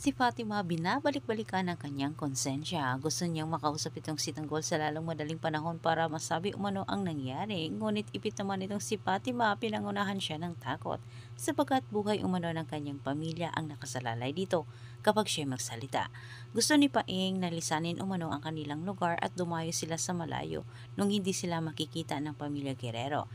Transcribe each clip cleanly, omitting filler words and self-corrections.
Si Fatima binabalik-balikan ang kanyang konsensya. Gusto niyang makausap itong si Tanggol sa lalong madaling panahon para masabi umano ang nangyari. Ngunit ipit naman itong si Fatima, pinangunahan siya ng takot sapagkat buhay umano ng kanyang pamilya ang nakasalalay dito kapag siya magsalita. Gusto ni Paing na lisanin umano ang kanilang lugar at dumayo sila sa malayo nung hindi sila makikita ng pamilya Guerrero.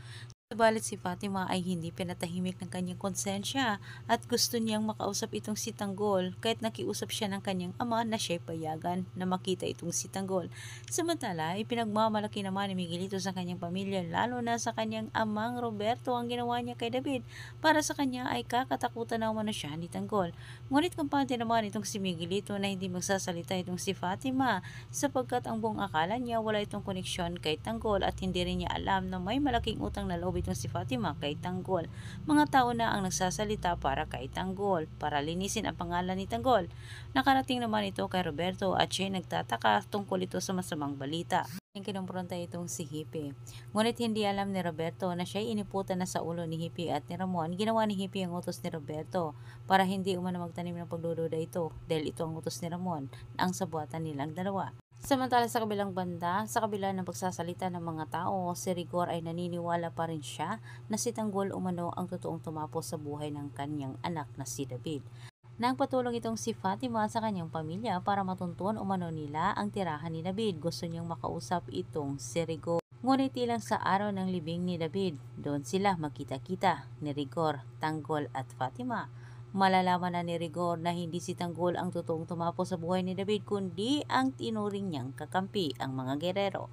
Subalit si Fatima ay hindi pinatahimik ng kanyang konsensya at gusto niyang makausap itong si Tanggol kahit nakiusap siya ng kanyang ama na siya'y payagan na makita itong si Tanggol. Samantala, ipinagmamalaki naman ni Miguelito sa kanyang pamilya lalo na sa kanyang amang Roberto ang ginawa niya kay David. Para sa kanya ay kakatakutan na umano siya ni Tanggol. Ngunit kampante naman itong si Miguelito na hindi magsasalita itong si Fatima sapagkat ang buong akala niya wala itong koneksyon kay Tanggol at hindi rin niya alam na may malaking utang na loob itong si Fatima kay Tanggol. Mga tao na ang nagsasalita para kay Tanggol, para linisin ang pangalan ni Tanggol. Nakarating naman ito kay Roberto at siya nagtataka tungkol ito sa masamang balita. Kinumpronta itong si Hippie. Ngunit hindi alam ni Roberto na siya'y iniputan na sa ulo ni Hippie at ni Ramon. Ginawa ni Hippie ang utos ni Roberto para hindi umano magtanim ng pagdududa ito dahil ito ang utos ni Ramon ang sabuatan nilang dalawa. Samantala sa kabilang banda, sa kabila ng pagsasalita ng mga tao, si Rigor ay naniniwala pa rin siya na si Tanggol umano ang totoong tumapos sa buhay ng kanyang anak na si David. Nagpatulong itong si Fatima sa kanyang pamilya para matuntuan umano nila ang tirahan ni David. Gusto niyang makausap itong si Rigor. Ngunit ilang sa araw ng libing ni David, doon sila makita-kita ni Rigor, Tanggol at Fatima. Malalaman na ni Rigor na hindi si Tanggol ang totoong tumapos sa buhay ni David kundi ang tinuring niyang kakampi, ang mga Guerrero.